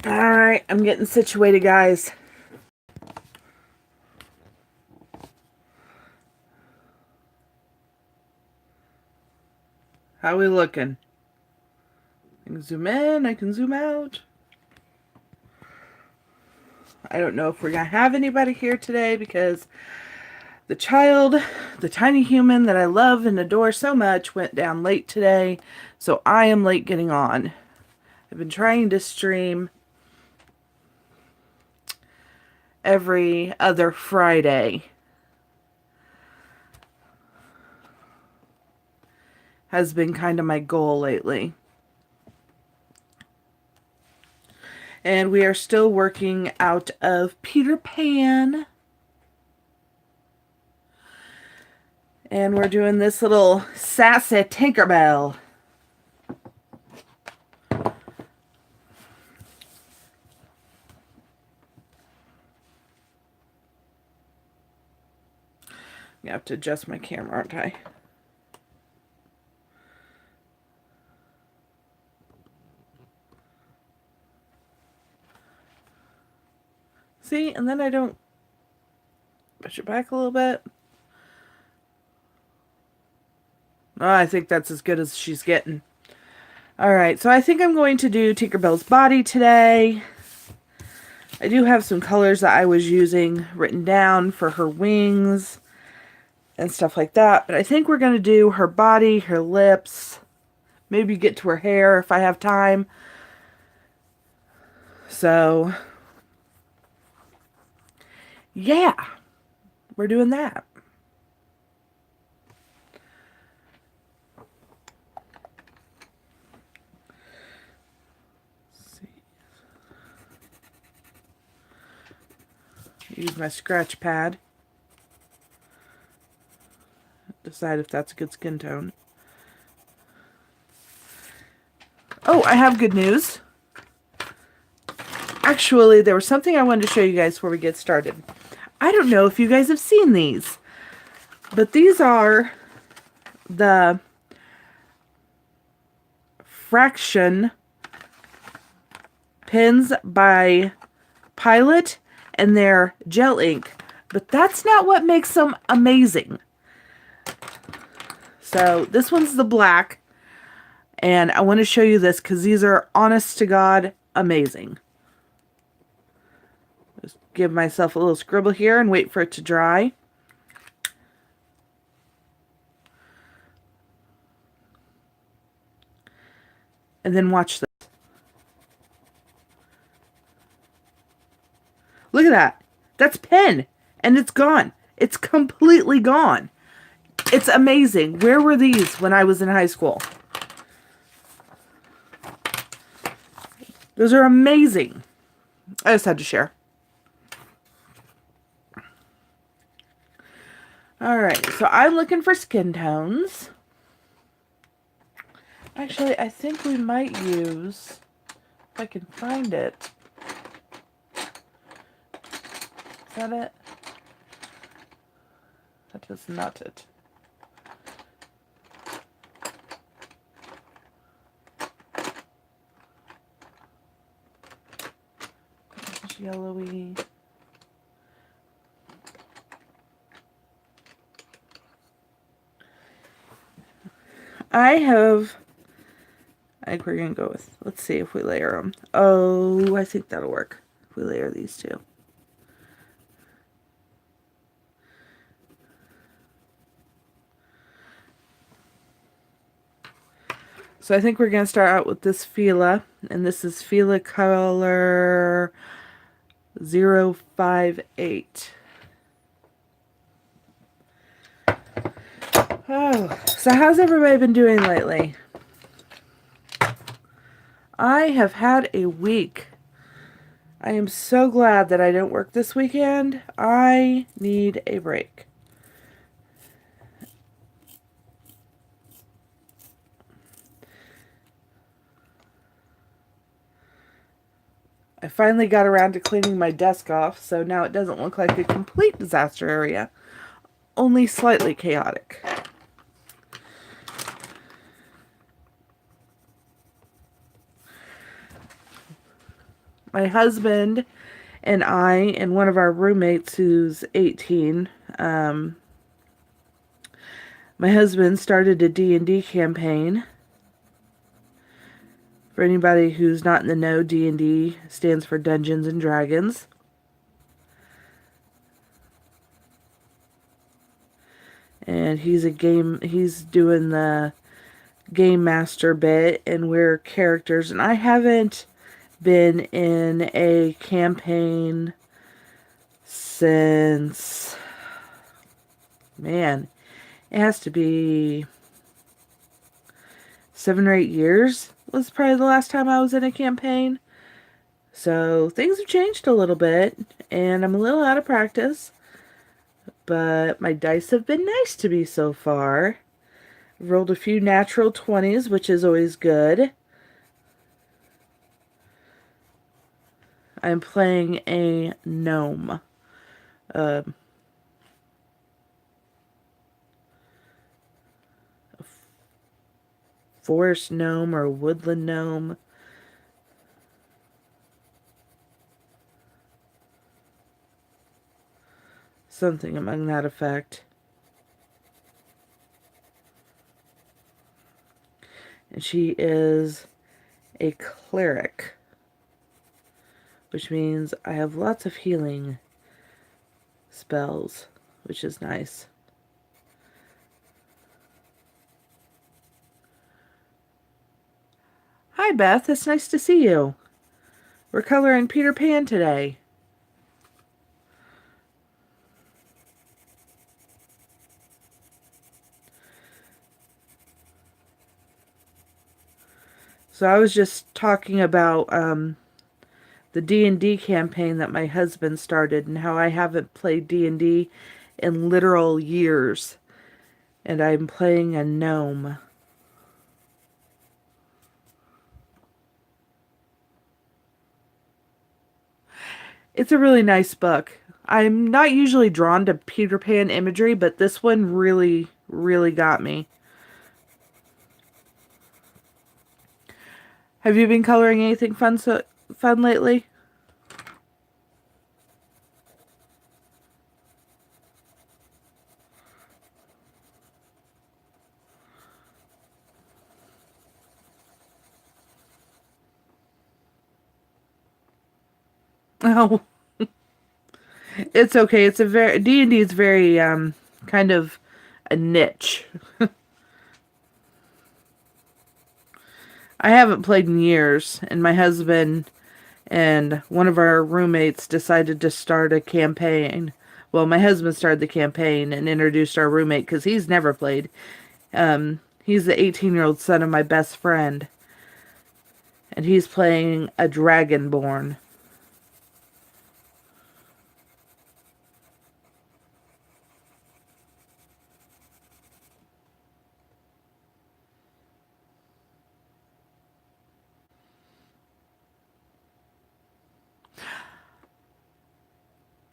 Alright, I'm getting situated, guys. How we looking? I can zoom in, I can zoom out. I don't know if we're going to have anybody here today because the child, the tiny human that I love and adore so much, went down late today. So I am late getting on. I've been trying to stream every other Friday. Has been kind of my goal lately. And we are still working out of Peter Pan. And we're doing this little sassy Tinkerbell. I have to adjust my camera, aren't I? See, and then I don't push it back a little bit. Oh, I think that's as good as she's getting. Alright, so I think I'm going to do Tinkerbell's body today. I do have some colors that I was using written down for her wings and stuff like that. But I think we're going to do her body, her lips, maybe get to her hair if I have time. So, yeah, we're doing that. Use my scratch pad. Decide if that's a good skin tone. Oh, I have good news. Actually, there was something I wanted to show you guys before we get started. I don't know if you guys have seen these, but these are the Fraction pens by Pilot, and they're gel ink. But that's not what makes them amazing. So this one's the black, and I want to show you this because these are honest to God amazing. Just give myself a little scribble here and wait for it to dry. And then watch this. Look at that. That's pen. And it's gone. It's completely gone. It's amazing. Where were these when I was in high school? Those are amazing. I just had to share. Alright, so I'm looking for skin tones. Actually, I think we might use, if I can find it. Is that it? That is not it. It's yellowy. I think we're going to go with, let's see if we layer them. Oh, I think that'll work if we layer these two. So I think we're going to start out with this Fila, and this is Fila color 058. Oh, so how's everybody been doing lately? I have had a week. I am so glad that I don't work this weekend. I need a break. I finally got around to cleaning my desk off, so now it doesn't look like a complete disaster area, only slightly chaotic. my husband and I and one of our roommates who's 18, my husband started a D&D campaign. For anybody who's not in the know, D&D stands for Dungeons and Dragons. And he's doing the game master bit, and we're characters. And I haven't been in a campaign since, man, it has to be 7 or 8 years was probably the last time I was in a campaign. So things have changed a little bit, and I'm a little out of practice. But my dice have been nice to me so far. Rolled a few natural 20s, which is always good. I'm playing a gnome. A forest gnome or a woodland gnome. Something among that effect. And she is a cleric, which means I have lots of healing spells, which is nice. Hi, Beth. It's nice to see you. We're coloring Peter Pan today. So I was just talking about the D&D campaign that my husband started and how I haven't played D&D in literal years. And I'm playing a gnome. It's a really nice book. I'm not usually drawn to Peter Pan imagery, but this one really, really got me. Have you been coloring anything fun lately? Oh, it's okay. It's a very D&D is very kind of a niche. I haven't played in years, and my husband and one of our roommates decided to start a campaign. Well, my husband started the campaign and introduced our roommate because he's never played. He's the 18-year-old son of my best friend, and he's playing a Dragonborn.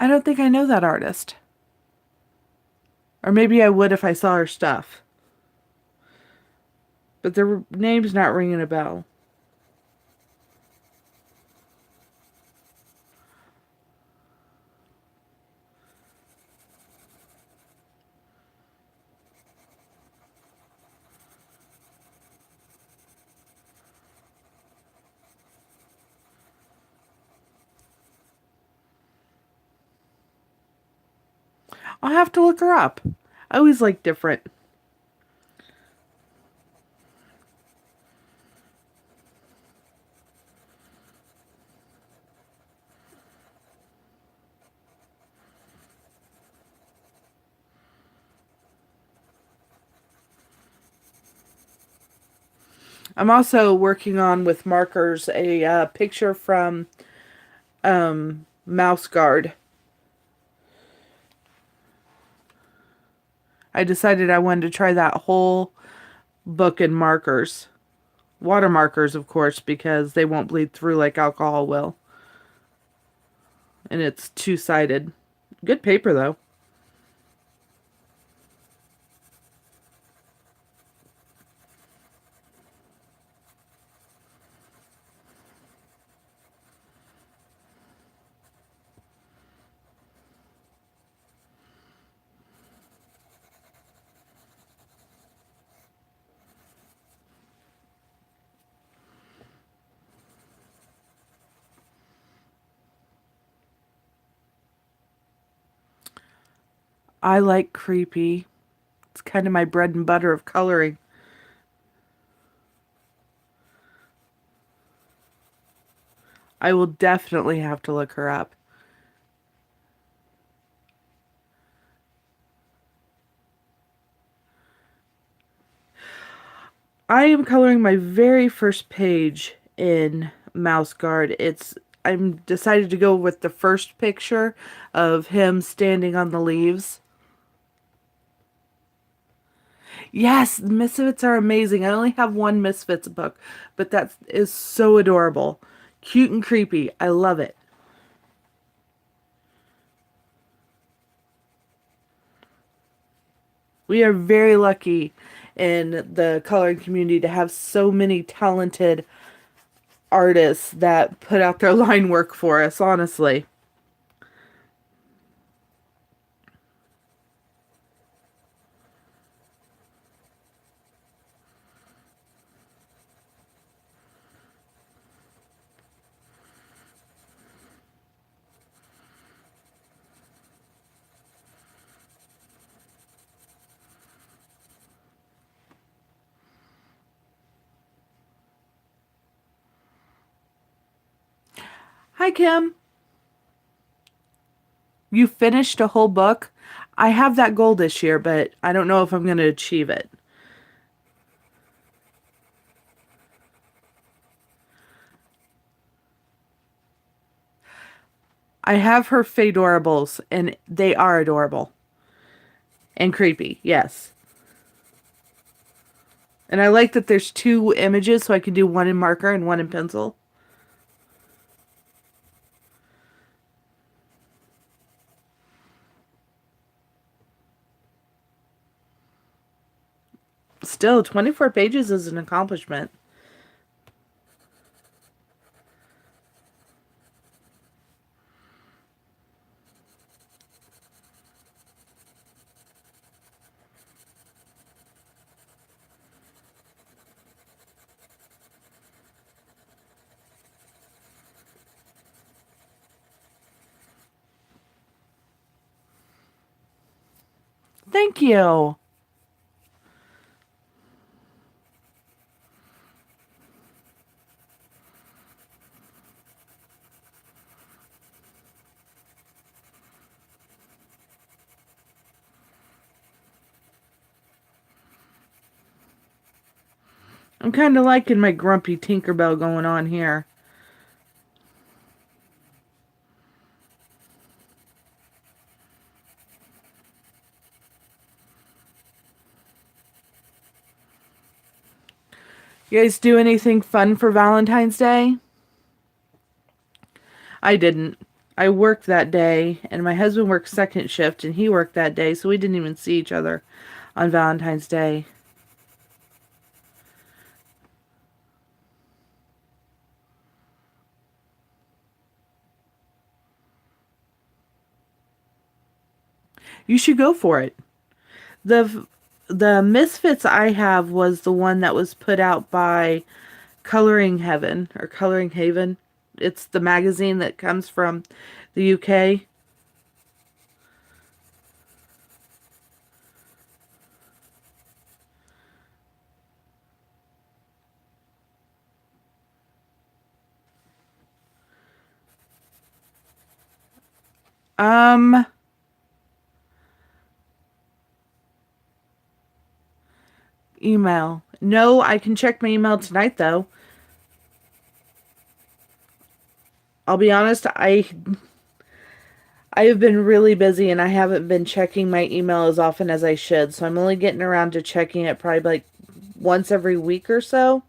I don't think I know that artist. Or maybe I would if I saw her stuff. But their name's not ringing a bell. I'll have to look her up. I always like different. I'm also working on with markers a picture from Mouse Guard. I decided I wanted to try that whole book in markers. Water markers, of course, because they won't bleed through like alcohol will. And it's two-sided. Good paper, though. I like creepy. It's kind of my bread and butter of coloring. I will definitely have to look her up. I am coloring my very first page in Mouse Guard. I'm decided to go with the first picture of him standing on the leaves. Yes, the Misfits are amazing. I only have one Misfits book, but that is so adorable. Cute and creepy. I love it. We are very lucky in the coloring community to have so many talented artists that put out their line work for us, honestly. Hi, Kim. You finished a whole book? I have that goal this year, but I don't know if I'm going to achieve it. I have her Fadorables, and they are adorable. And creepy, yes. And I like that there's two images, so I can do one in marker and one in pencil. Still, 24 pages is an accomplishment. Thank you. I'm kind of liking my grumpy Tinkerbell going on here. You guys do anything fun for Valentine's Day? I didn't. I worked that day, and my husband worked second shift, and he worked that day, so we didn't even see each other on Valentine's Day. You should go for it. The the Misfits I have was the one that was put out by Coloring Heaven or Coloring Haven. It's the magazine that comes from the UK. Um, email. No, I can check my email tonight though. I'll be honest, I have been really busy and I haven't been checking my email as often as I should. So I'm only getting around to checking it probably like once every week or so.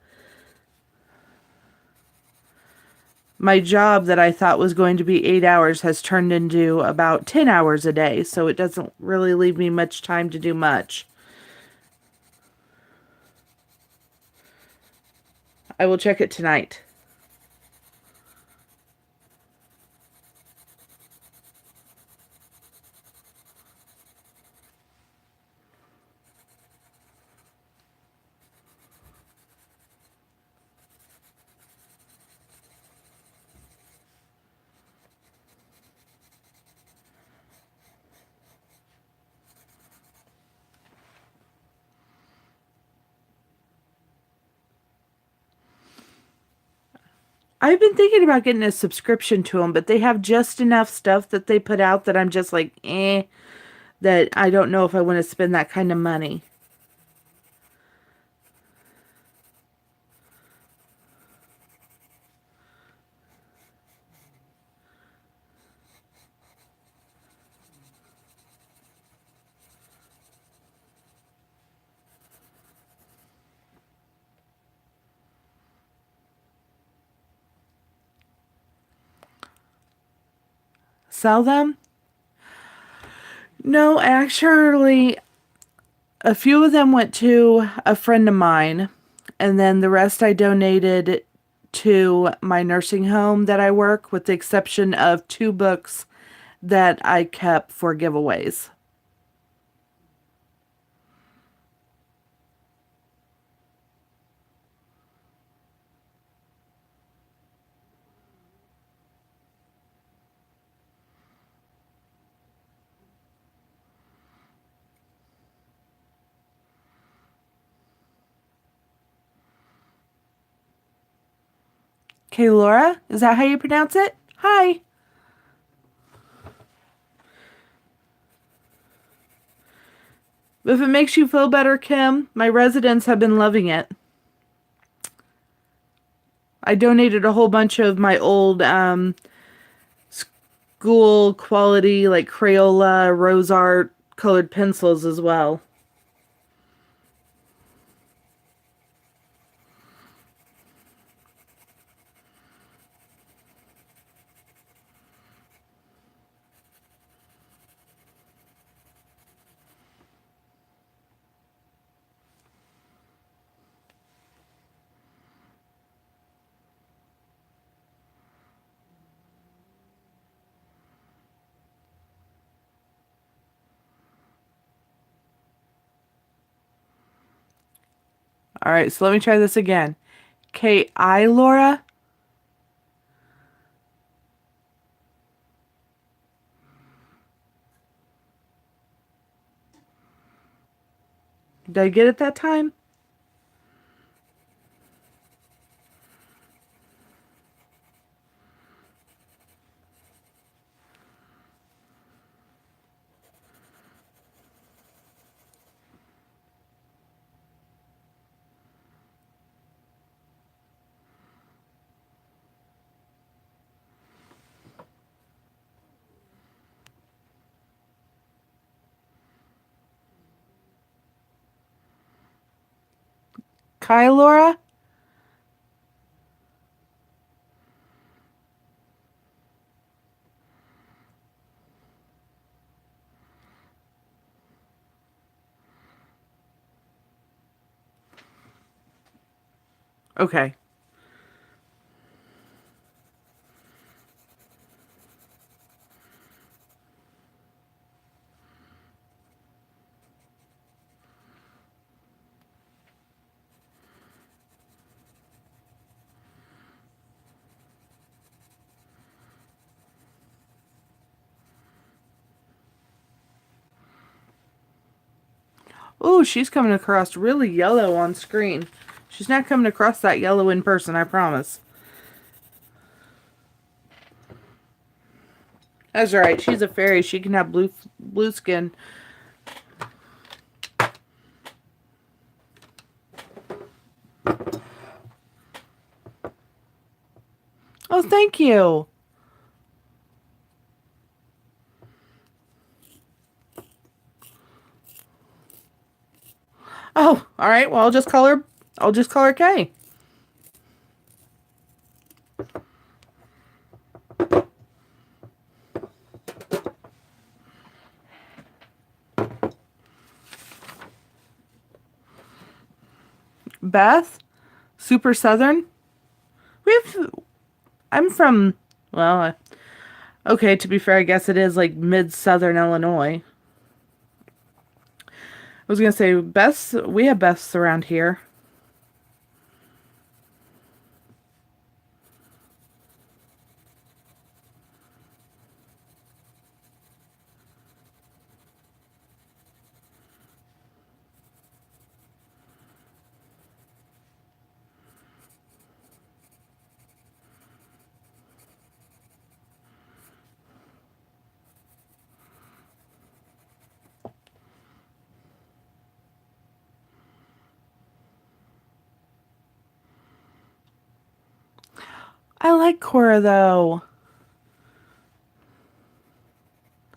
My job that I thought was going to be 8 hours has turned into about 10 hours a day. So it doesn't really leave me much time to do much. I will check it tonight. I've been thinking about getting a subscription to them, but they have just enough stuff that they put out that I'm just like, that I don't know if I want to spend that kind of money. Sell them? No, actually, a few of them went to a friend of mine, and then the rest I donated to my nursing home that I work, with the exception of 2 books that I kept for giveaways. Okay, Laura, is that how you pronounce it? Hi. If it makes you feel better, Kim, my residents have been loving it. I donated a whole bunch of my old school quality, like Crayola, Rose Art colored pencils as well. All right, so let me try this again. K-I, Laura? Did I get it that time? Kai, Laura? Okay. Oh, she's coming across really yellow on screen. She's not coming across that yellow in person, I promise. That's right. She's a fairy. She can have blue skin. Oh, thank you. Oh, all right. Well, I'll just call her Kay. Beth, super southern. We've I'm from, well, okay, to be fair, I guess it is like mid-southern Illinois. I was gonna say Beth's, we have Beth's around here. like Cora though.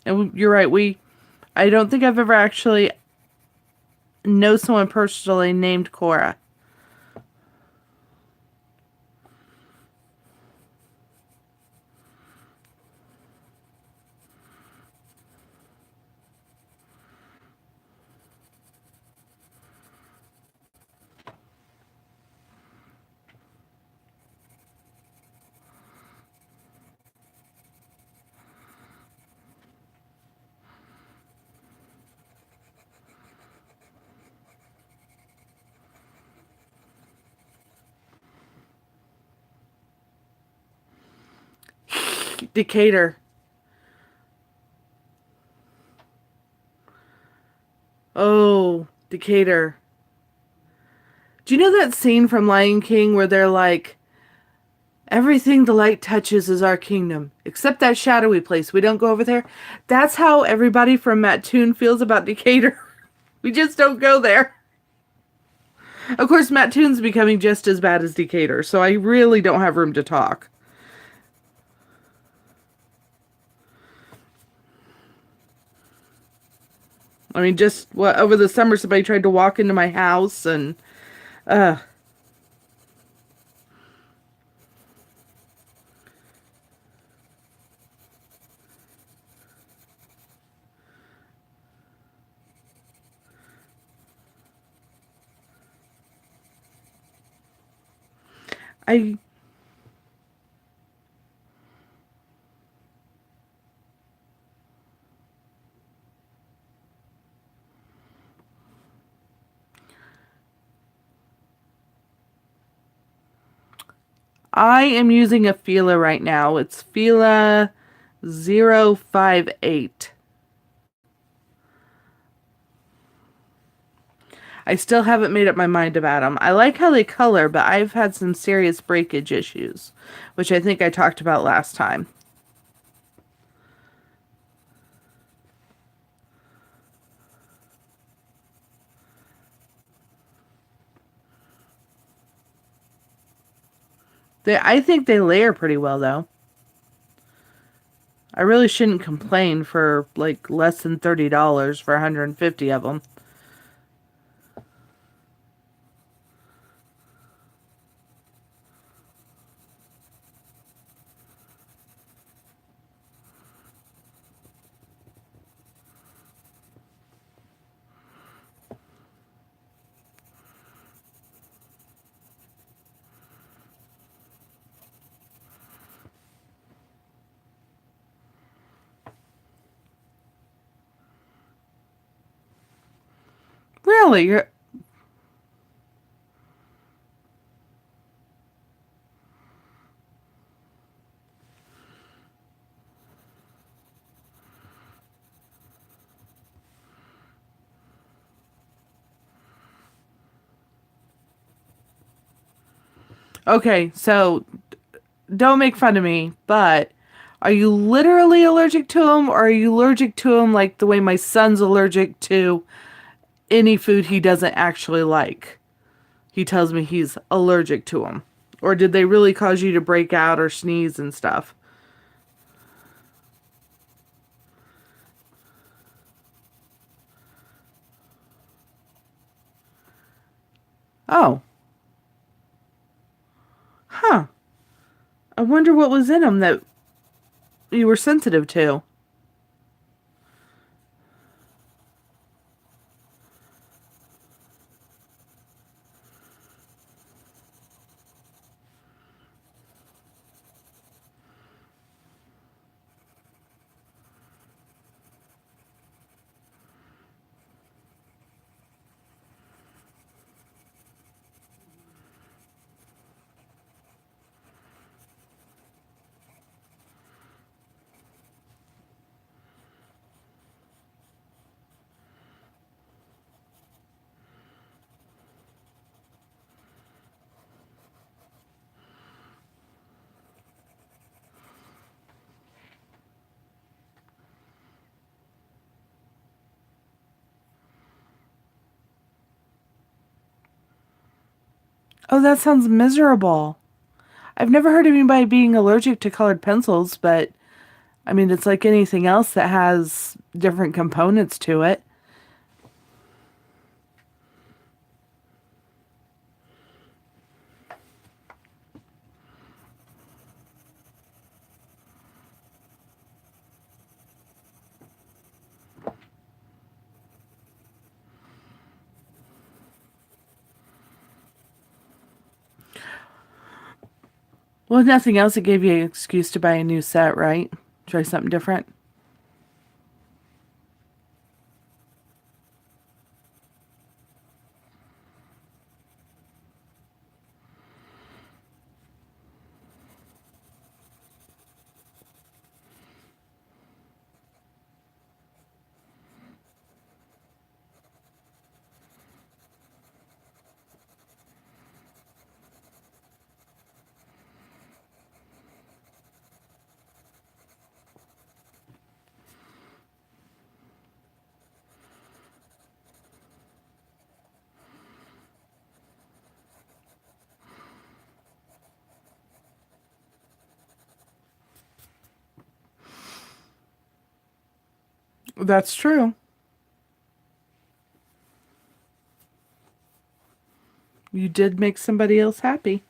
And you're right. I don't think I've ever actually know someone personally named Cora. Decatur. Oh, Decatur. Do you know that scene from Lion King where they're like, everything the light touches is our kingdom, except that shadowy place. We don't go over there. That's how everybody from Mattoon feels about Decatur. We just don't go there. Of course, Mattoon's becoming just as bad as Decatur, so I really don't have room to talk. I mean, just what over the summer, somebody tried to walk into my house, and uh, I I am using a Fila right now. It's Fila 058. I still haven't made up my mind about them. I like how they color, but I've had some serious breakage issues, which I think I talked about last time. I think they layer pretty well, though. I really shouldn't complain for like less than $30 for 150 of them. Really? Okay, so don't make fun of me, but are you literally allergic to them, or are you allergic to them like the way my son's allergic to any food he doesn't actually like? He tells me he's allergic to them. Or did they really cause you to break out or sneeze and stuff? Oh, huh. I wonder what was in them that you were sensitive to. Oh, that sounds miserable. I've never heard of anybody being allergic to colored pencils, but I mean, it's like anything else that has different components to it. Well, if nothing else, it gave you an excuse to buy a new set, right? Try something different. That's true. You did make somebody else happy.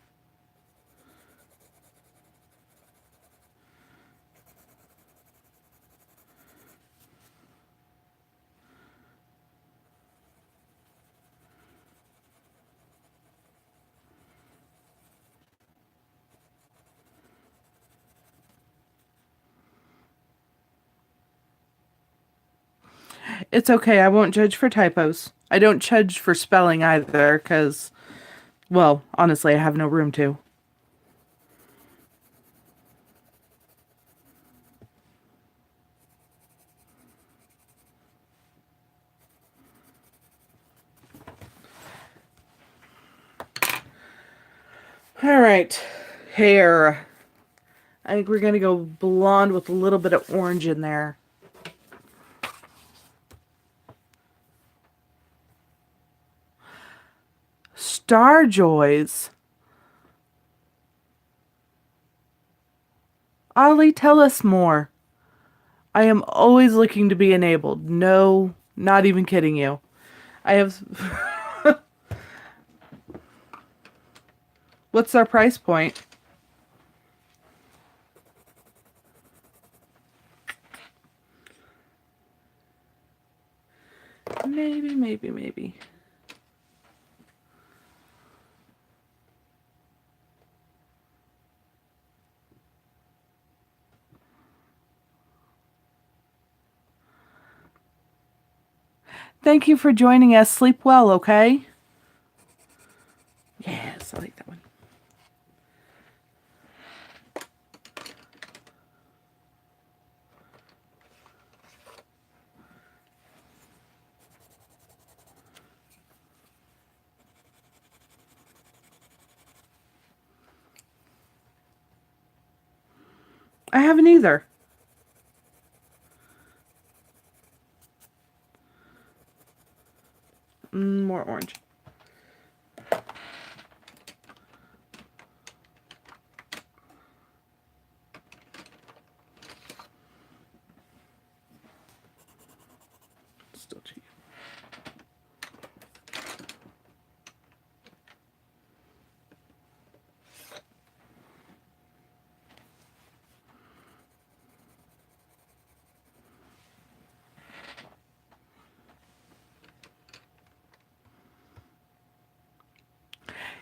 It's okay. I won't judge for typos. I don't judge for spelling either, because, well, honestly, I have no room to. All right. Hair. I think we're going to go blonde with a little bit of orange in there. Star Joys. Ollie, tell us more. I am always looking to be enabled. No, not even kidding you. I have. What's our price point? Maybe. Thank you for joining us. Sleep well, okay? Yes, I like that one. I haven't either. More orange. Still cheap.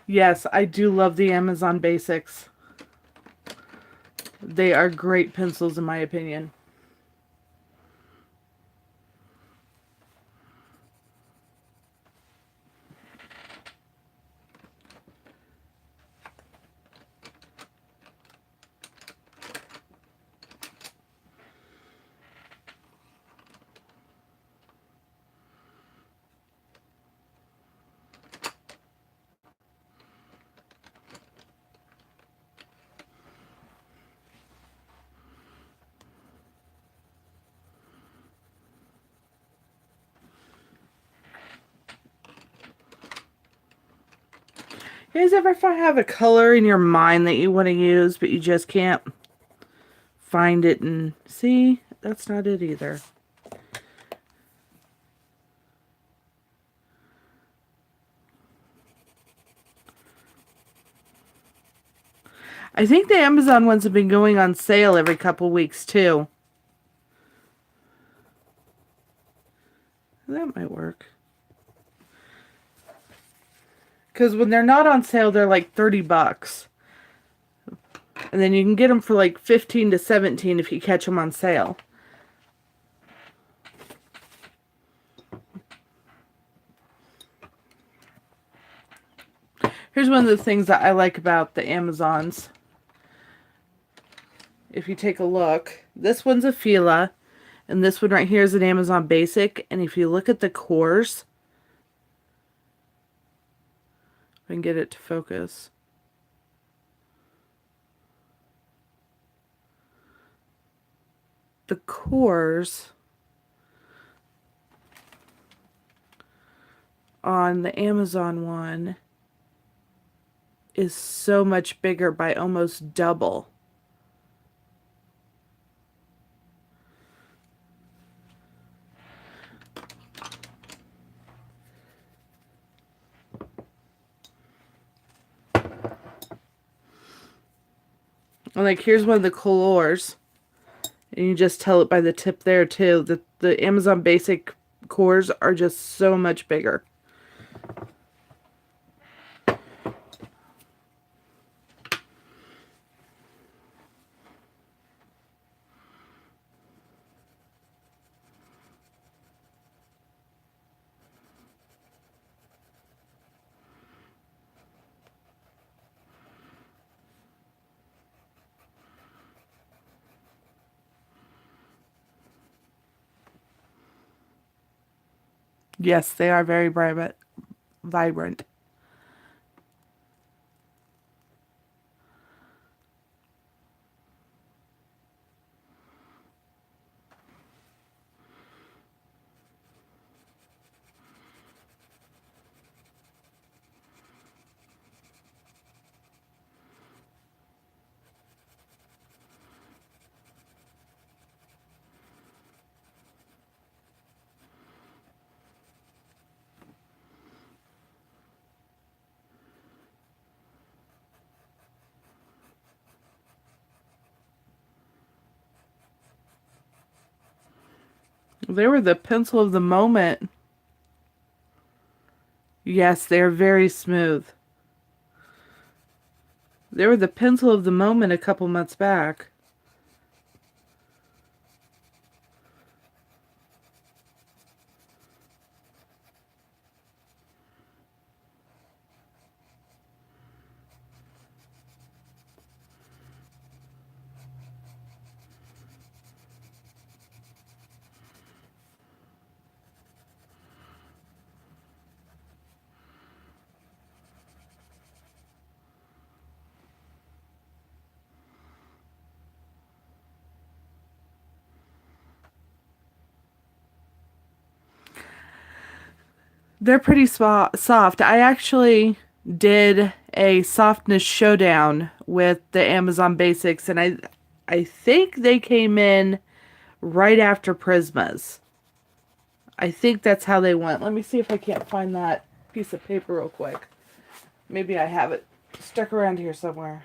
Yes, I do love the Amazon Basics. They are great pencils in my opinion. You guys ever have a color in your mind that you want to use, but you just can't find it? And see, that's not it either. I think the Amazon ones have been going on sale every couple weeks too. That might work. Because when they're not on sale, they're like 30 bucks. And then you can get them for like 15 to 17 if you catch them on sale. Here's one of the things that I like about the Amazons. If you take a look, this one's a Fila, and this one right here is an Amazon Basic. And if you look at the cores, if I can get it to focus. The cores on the Amazon one is so much bigger, by almost double. And like, here's one of the colors, and you just tell it by the tip there too. The Amazon Basic cores are just so much bigger. Yes, they are very vibrant. They were the pencil of the moment. Yes, they are very smooth. They were the pencil of the moment a couple months back. They're pretty soft. I actually did a softness showdown with the Amazon Basics, and I think they came in right after Prismas. I think that's how they went. Let me see if I can't find that piece of paper real quick. Maybe I have it stuck around here somewhere.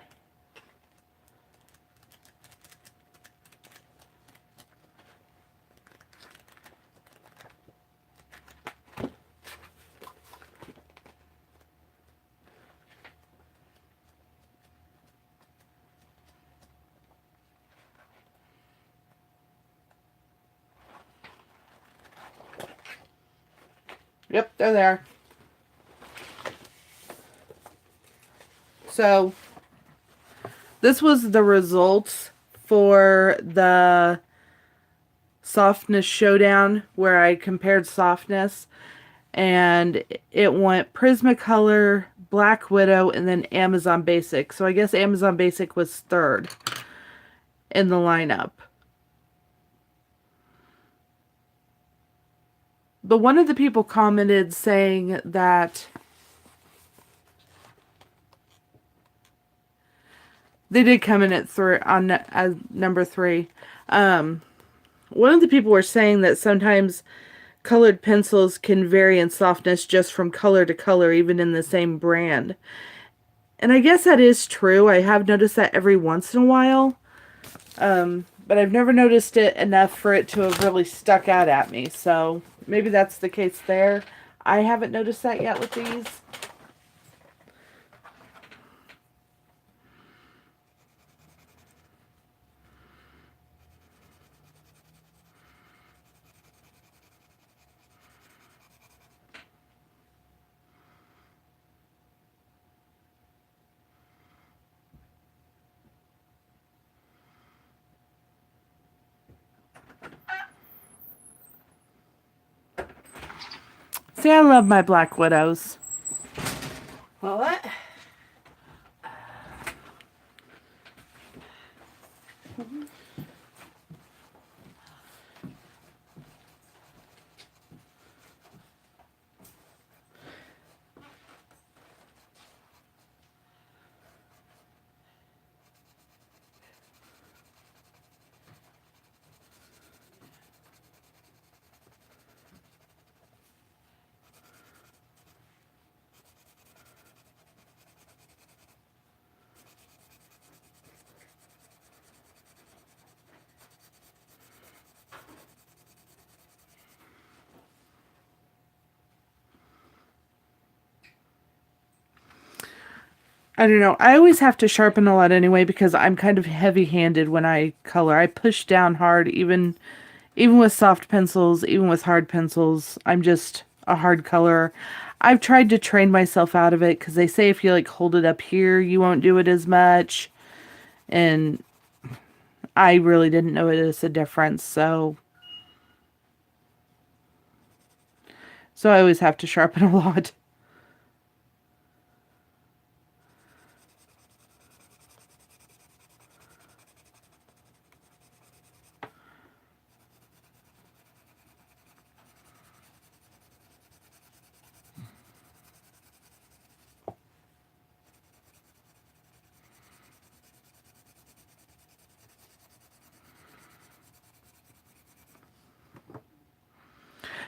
Yep, they're there. So, this was the results for the softness showdown where I compared softness, and it went Prismacolor, Black Widow, and then Amazon Basic. So I guess Amazon Basic was third in the lineup. But one of the people commented saying that They did come in at three on as number 3. One of the people were saying that sometimes colored pencils can vary in softness just from color to color, even in the same brand. And I guess that is true. I have noticed that every once in a while. But I've never noticed it enough for it to have really stuck out at me. So maybe that's the case there. I haven't noticed that yet with these. See, I love my Black Widows. Well, what? I don't know. I always have to sharpen a lot anyway because I'm kind of heavy-handed when I color. I push down hard even with soft pencils, even with hard pencils. I'm just a hard colorer. I've tried to train myself out of it because they say if you like hold it up here, you won't do it as much. And I really didn't notice a difference, so I always have to sharpen a lot.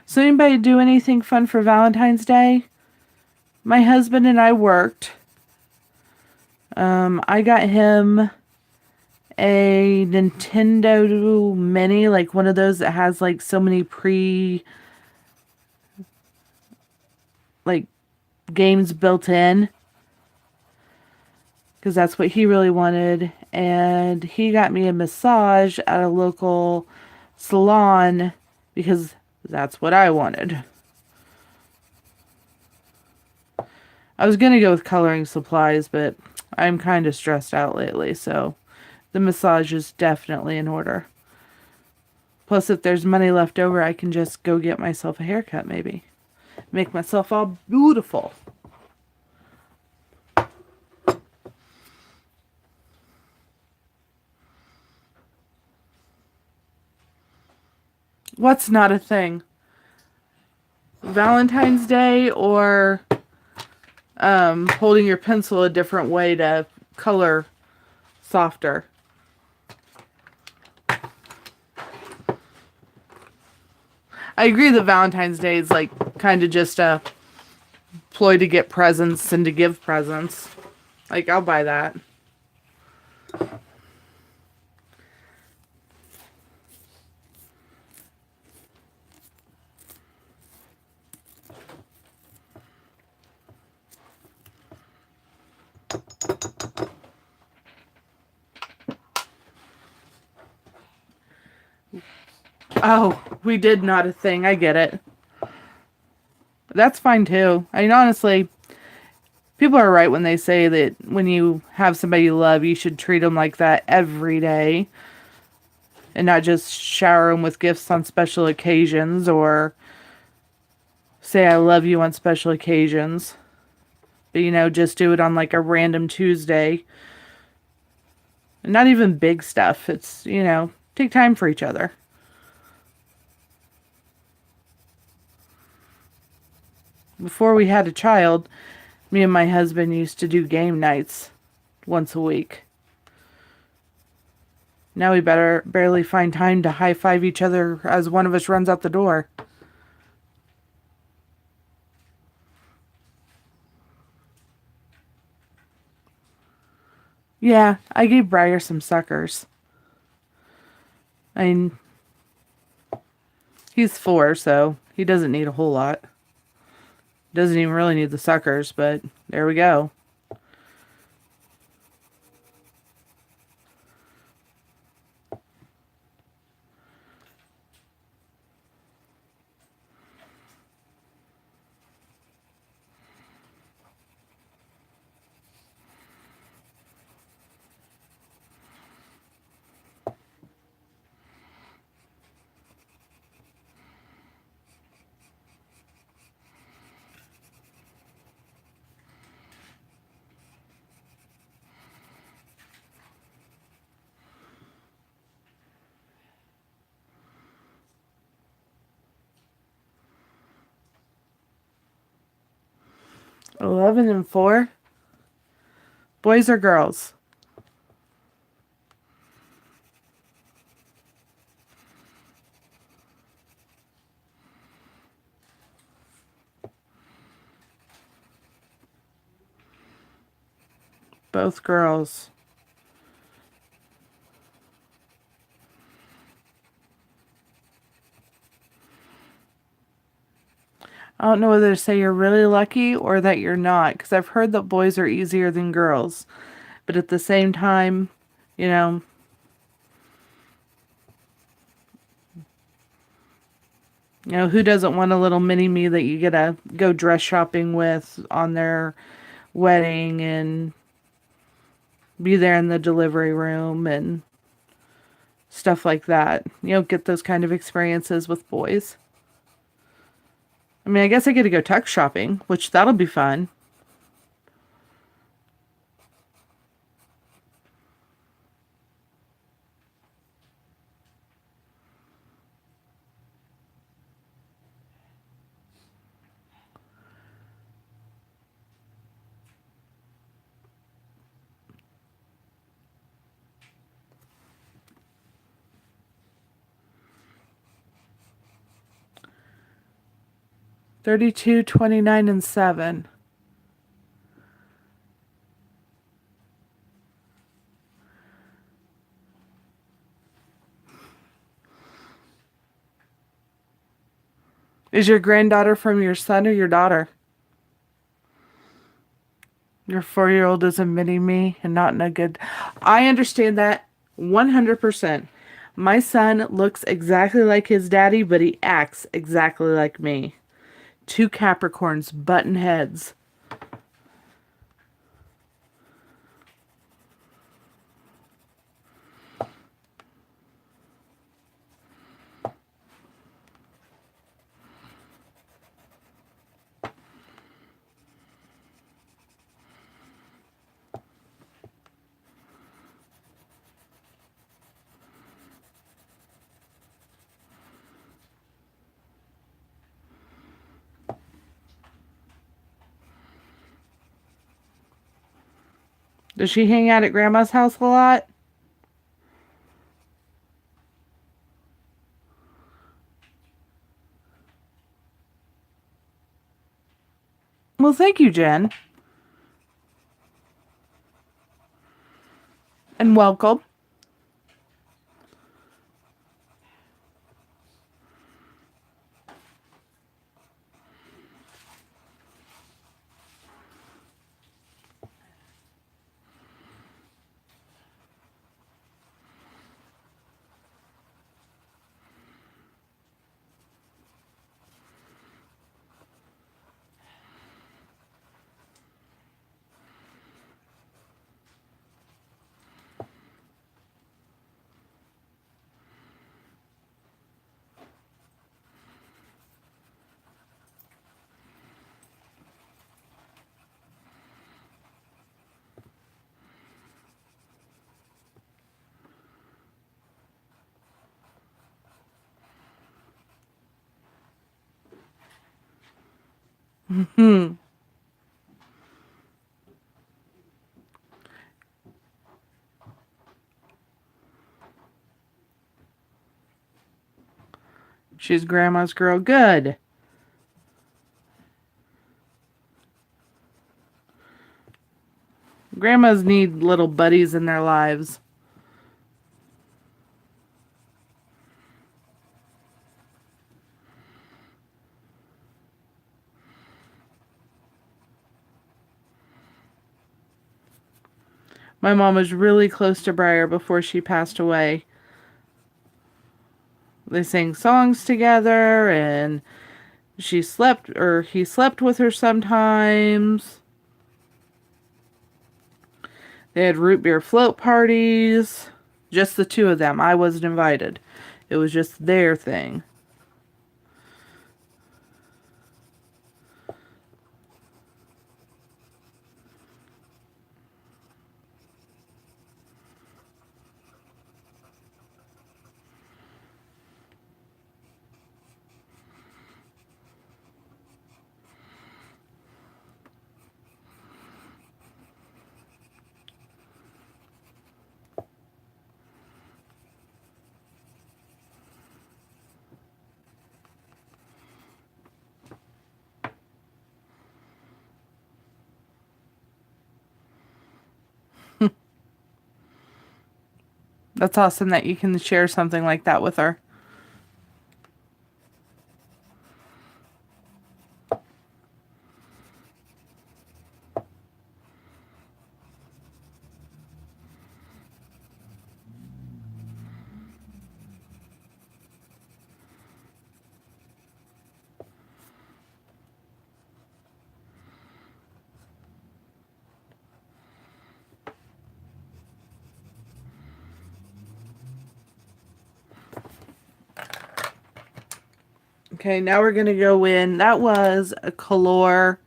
So anybody do anything fun for Valentine's Day? My husband and I worked. I got him a Nintendo Mini, like one of those that has like so many like games built in, because that's what he really wanted. And he got me a massage at a local salon because that's what I wanted. I was gonna go with coloring supplies, but I'm kind of stressed out lately, so the massage is definitely in order. Plus, if there's money left over, I can just go get myself a haircut, maybe. Make myself all beautiful. What's not a thing? Valentine's Day or holding your pencil a different way to color softer. I agree that Valentine's Day is like kind of just a ploy to get presents and to give presents. Like, I'll buy that. Oh, we did not a thing. I get it. That's fine too. I mean, honestly, people are right when they say that when you have somebody you love, you should treat them like that every day and not just shower them with gifts on special occasions or say I love you on special occasions. But, just do it on like a random Tuesday. And not even big stuff. It's, take time for each other. Before we had a child, me and my husband used to do game nights once a week. Now we better barely find time to high-five each other as one of us runs out the door. Yeah, I gave Briar some suckers. I mean, he's 4, so he doesn't need a whole lot. Doesn't even really need the suckers, but there we go. Eleven and 4. Boys or girls? Both girls. I don't know whether to say you're really lucky or that you're not, because I've heard that boys are easier than girls. But at the same time, you know, who doesn't want a little mini-me that you get to go dress shopping with on their wedding and be there in the delivery room and stuff like that. You don't get those kind of experiences with boys. I mean, I guess I get to go tux shopping, which that'll be fun. $32, $29, and $7. Is your granddaughter from your son or your daughter? Your 4-year-old is a mini-me and not in a good... I understand that 100%. My son looks exactly like his daddy, but he acts exactly like me. 2 Capricorns, button heads. Does she hang out at Grandma's house a lot? Well, thank you, Jen. And welcome. Hmm. She's Grandma's girl. Good. Grandmas need little buddies in their lives. My mom was really close to Briar before she passed away. They sang songs together, and he slept with her sometimes. They had root beer float parties. Just the two of them. I wasn't invited. It was just their thing. That's awesome that you can share something like that with her. Okay, now we're going to go in. That was a Color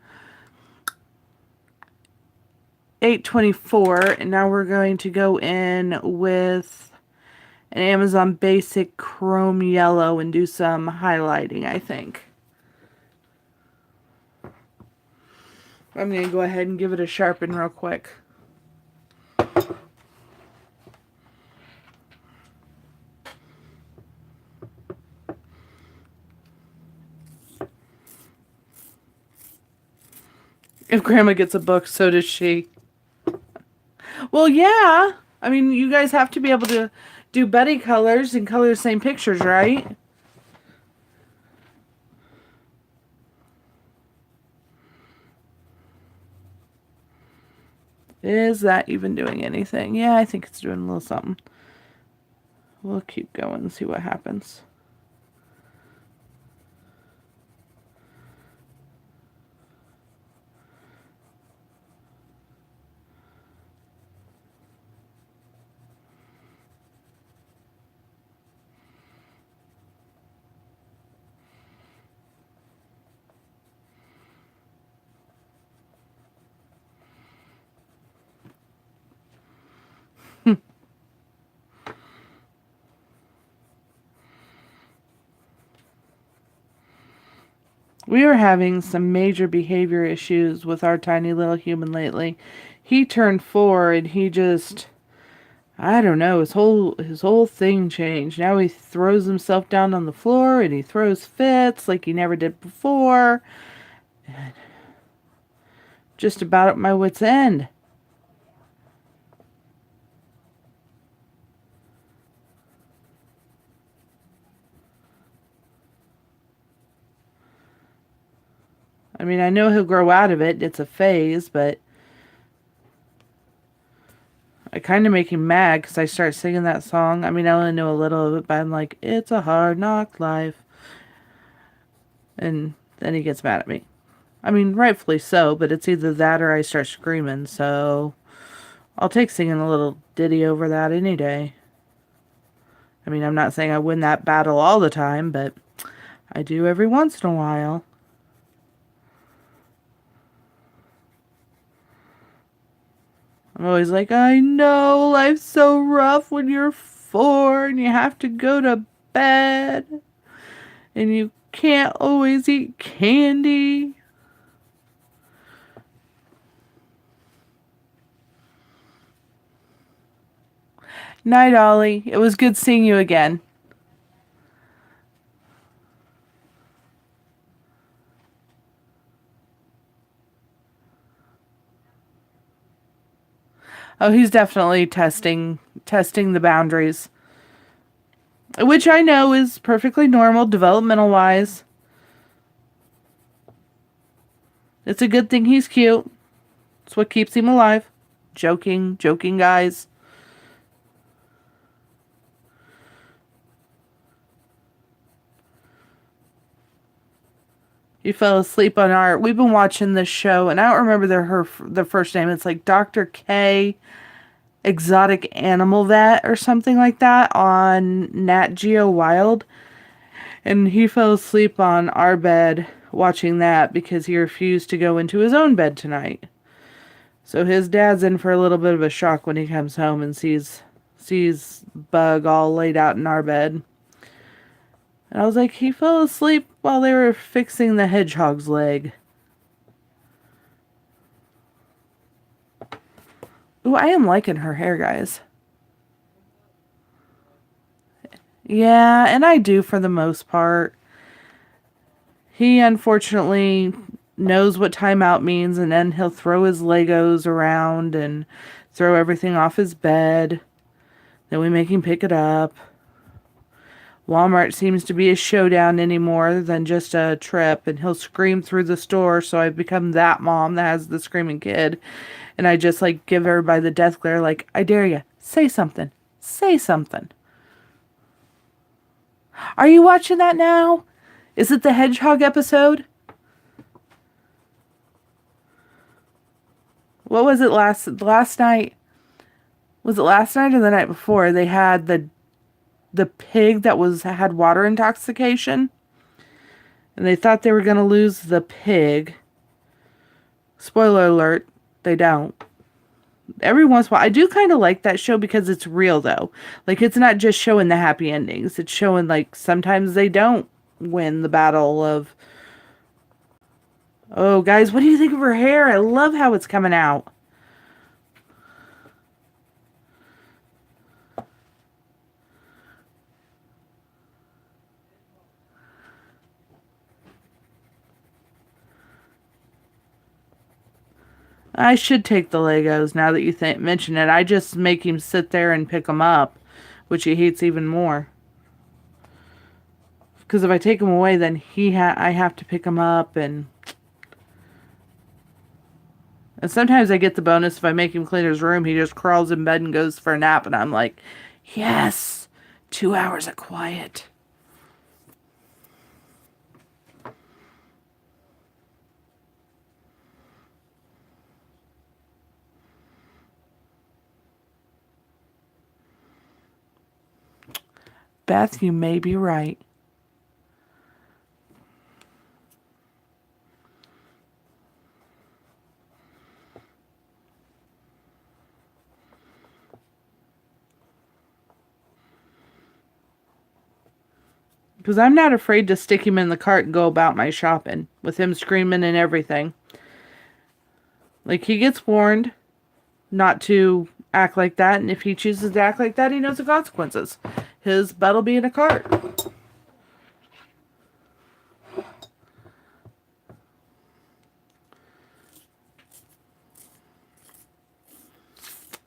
824, and now we're going to go in with an Amazon Basic Chrome Yellow and do some highlighting, I think. I'm going to go ahead and give it a sharpen real quick. If Grandma gets a book, so does she. Well, yeah. I mean, you guys have to be able to do buddy colors and color the same pictures, right? Is that even doing anything? Yeah, I think it's doing a little something. We'll keep going and see what happens. We are having some major behavior issues with our tiny little human lately. He turned 4 and he just, I don't know, his whole thing changed. Now he throws himself down on the floor and he throws fits like he never did before. And just about at my wit's end. I mean, I know he'll grow out of it. It's a phase, but I kind of make him mad because I start singing that song. I mean, I only know a little of it, but I'm like, it's a hard knock life. And then he gets mad at me. I mean, rightfully so, but it's either that or I start screaming, so I'll take singing a little ditty over that any day. I mean, I'm not saying I win that battle all the time, but I do every once in a while. I'm always like, I know life's so rough when you're 4 and you have to go to bed and you can't always eat candy. Night, Ollie. It was good seeing you again. Oh, he's definitely testing the boundaries, which I know is perfectly normal developmental wise. It's a good thing he's cute. It's what keeps him alive. Joking, guys. He fell asleep on our. We've been watching this show, and I don't remember the first name. It's like Dr. K, Exotic Animal Vet, or something like that on Nat Geo Wild. And he fell asleep on our bed watching that because he refused to go into his own bed tonight. So his dad's in for a little bit of a shock when he comes home and sees Bug all laid out in our bed. And I was like, he fell asleep while they were fixing the hedgehog's leg. Ooh, I am liking her hair, guys. Yeah, and I do for the most part. He unfortunately knows what timeout means, and then he'll throw his Legos around and throw everything off his bed. Then we make him pick it up. Walmart seems to be a showdown anymore than just a trip, and he'll scream through the store, so I've become that mom that has the screaming kid. And I just like give everybody the death glare, like, I dare you, say something. Say something. Are you watching that now? Is it the hedgehog episode? What was it last night? Was it last night or the night before? They had the pig that had water intoxication, and they thought they were going to lose the pig. Spoiler alert, they don't. Every once in a while, I do kind of like that show because it's real, though. Like, it's not just showing the happy endings. It's showing, like, sometimes they don't win the battle of... Oh, guys, what do you think of her hair? I love how it's coming out. I should take the Legos now that you mention it. I just make him sit there and pick them up, which he hates even more. Because if I take him away, then I have to pick him up, and sometimes I get the bonus if I make him clean his room. He just crawls in bed and goes for a nap, and I'm like, yes, 2 hours of quiet. Beth, you may be right. Because I'm not afraid to stick him in the cart and go about my shopping with him screaming and everything. Like, he gets warned not to act like that, and if he chooses to act like that, he knows the consequences. His butt'll be in a cart.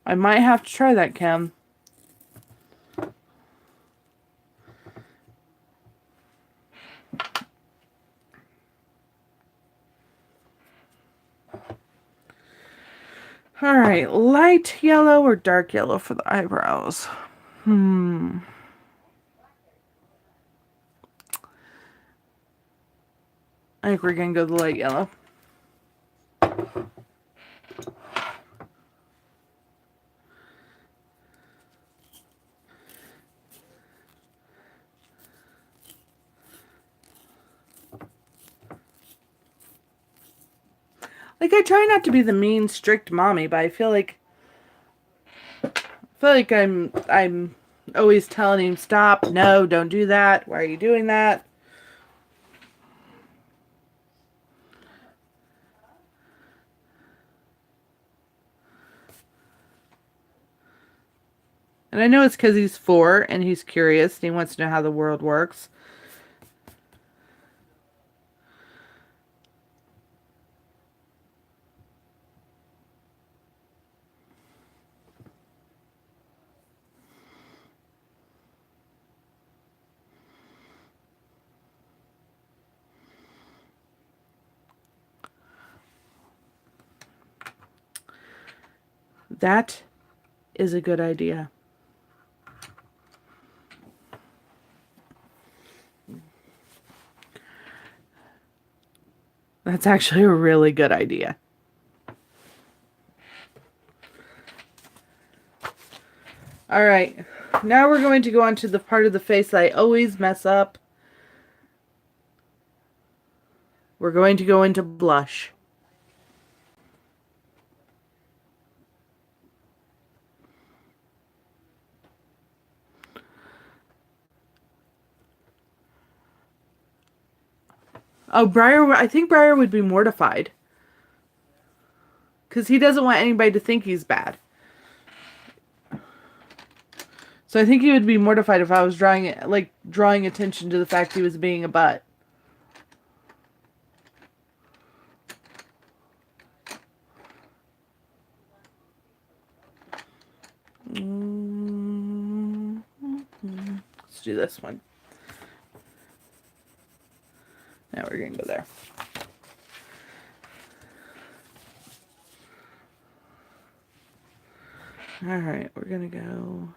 I might have to try that, Kim. Alright, light yellow or dark yellow for the eyebrows? I think we're gonna go the light yellow. Like, I try not to be the mean, strict mommy, but I feel like I'm always telling him, stop, no, don't do that, why are you doing that? And I know it's because he's 4 and he's curious and he wants to know how the world works. That is a good idea. That's actually a really good idea. All right. Now we're going to go on to the part of the face that I always mess up. We're going to go into blush. Oh, Briar, I think Briar would be mortified. Because he doesn't want anybody to think he's bad. So I think he would be mortified if I was drawing attention to the fact he was being a butt. Let's do this one. Now we're going to go there. All right, we're going to go...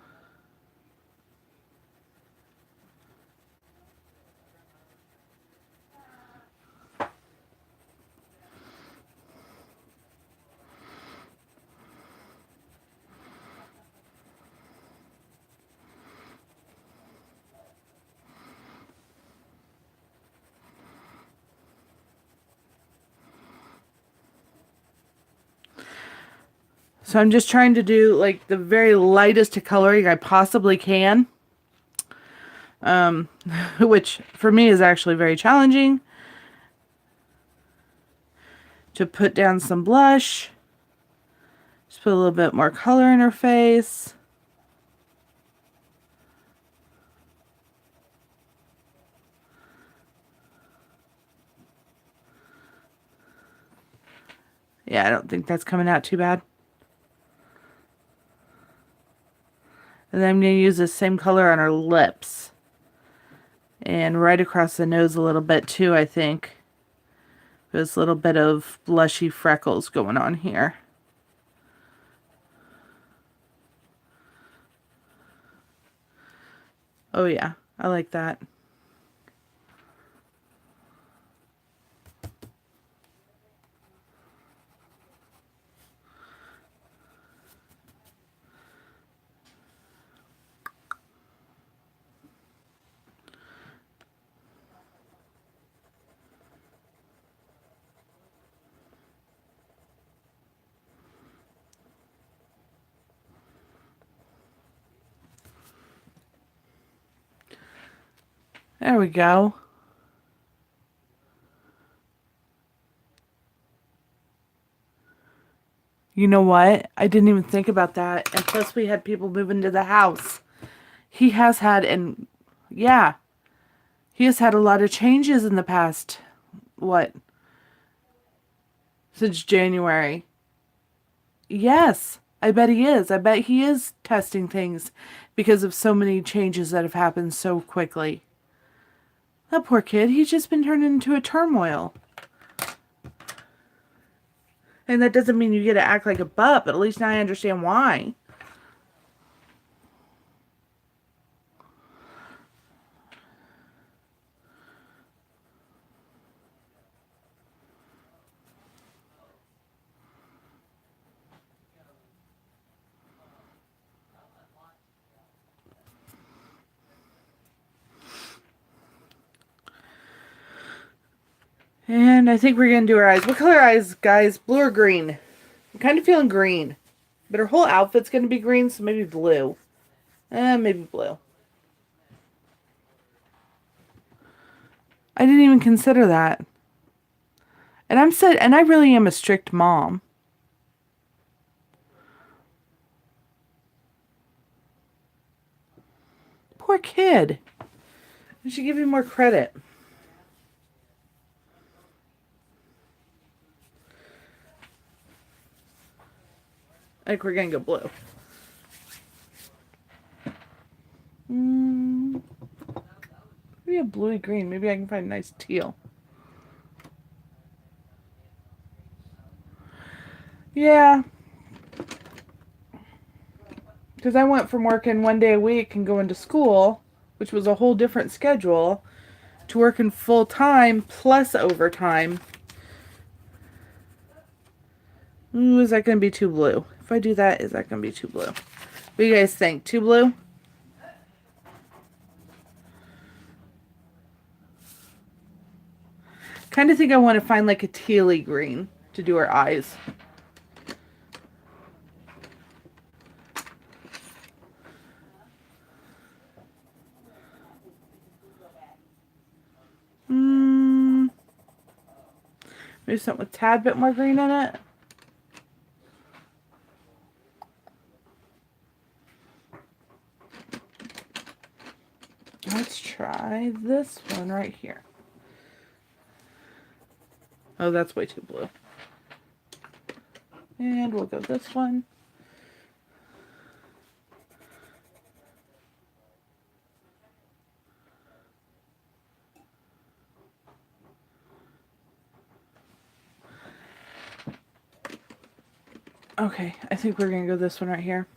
So I'm just trying to do like the very lightest coloring I possibly can. Which for me is actually very challenging. To put down some blush. Just put a little bit more color in her face. Yeah, I don't think that's coming out too bad. And then I'm going to use the same color on her lips. And right across the nose a little bit too, I think. There's a little bit of blushy freckles going on here. Oh yeah, I like that. There we go. You know what? I didn't even think about that. And plus we had people move into the house. He has had, and yeah, he has had a lot of changes in the past, what? Since January. Yes, I bet he is. I bet he is testing things because of so many changes that have happened so quickly. That poor kid, he's just been turned into a turmoil. And that doesn't mean you get to act like a butt, but at least now I understand why. And I think we're going to do her eyes. What color eyes, guys? Blue or green? I'm kind of feeling green. But her whole outfit's going to be green, so maybe blue. Maybe blue. I didn't even consider that. And I really am a strict mom. Poor kid. I should give you more credit. I think we're going to go blue. Maybe a bluey green. Maybe I can find a nice teal. Yeah. Because I went from working 1 day a week and going to school, which was a whole different schedule, to working full time plus overtime. Ooh, is that going to be too blue? If I do that, is that going to be too blue? What do you guys think? Too blue? Kind of think I want to find like a tealy green to do her eyes. Maybe something with a tad bit more green in it. Let's try this one right here. Oh, that's way too blue. And we'll go this one. Okay, I think we're going to go this one right here.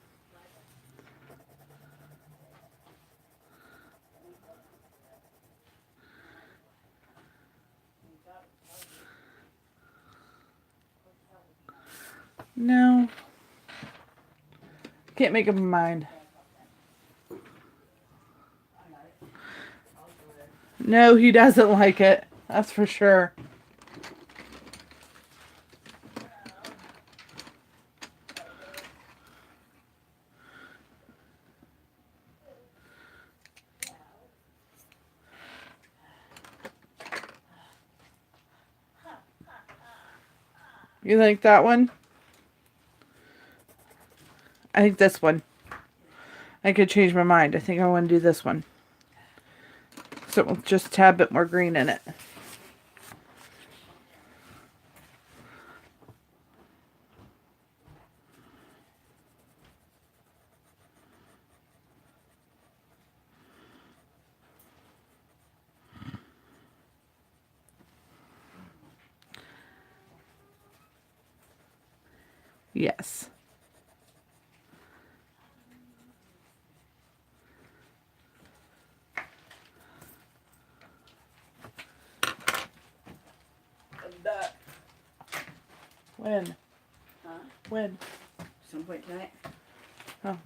No. Can't make up my mind. No, he doesn't like it. That's for sure. You think that one? I think this one. I could change my mind. I think I want to do this one. So with just a tad bit more green in it. Yes. When? Huh? When? Some point tonight. Oh.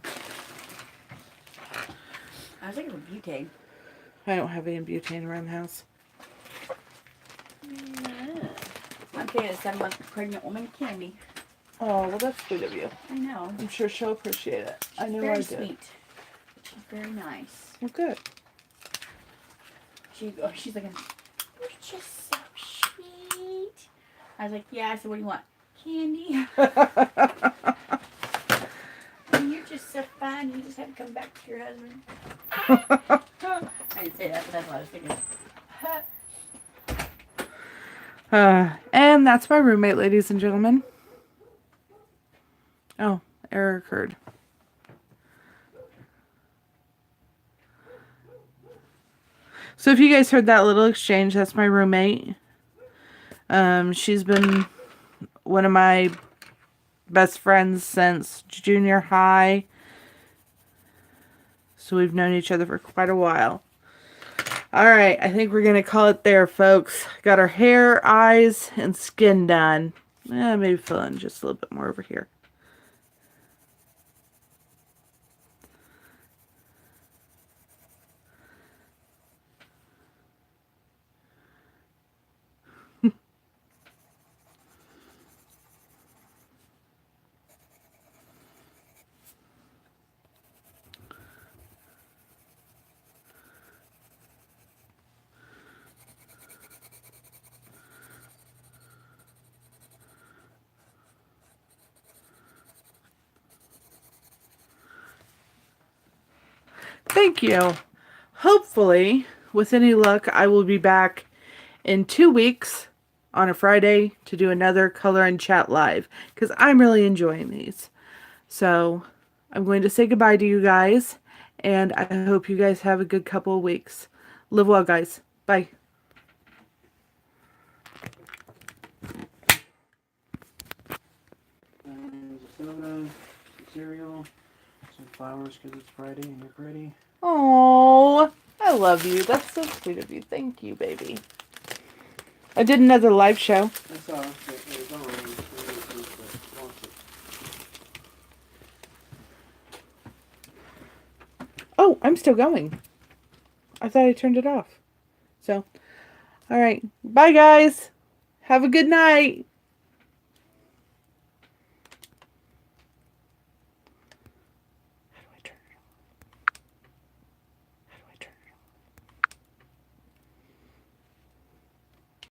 I was looking for butane. I don't have any butane around the house. Yeah. I'm getting a 7-month pregnant woman candy. Oh, well, that's good of you. I know. I'm sure she'll appreciate it. I know I Very did. sweet. She's very nice. Well, good. She's like, you're just so sweet. I was like, yeah. I said, what do you want? Candy. And you're just so fine. You just have to come back to your husband. I didn't say that, but that's what I was thinking. And that's my roommate, ladies and gentlemen. Oh, error occurred. So if you guys heard that little exchange, that's my roommate. She's been one of my best friends since junior high. So we've known each other for quite a while. Alright, I think we're going to call it there, folks. Got our hair, eyes, and skin done. Maybe fill in just a little bit more over here. Thank you. Hopefully, with any luck, I will be back in 2 weeks on a Friday to do another Color and Chat Live because I'm really enjoying these. So I'm going to say goodbye to you guys, and I hope you guys have a good couple of weeks. Live well, guys. Bye. Soda, cereal, Some flowers because it's Friday and you're pretty. Oh, I love you. That's so sweet of you. Thank you, baby. I did another live show. I saw it. It was on. Watch it. Oh, I'm still going. I thought I turned it off. So, all right. Bye, guys. Have a good night.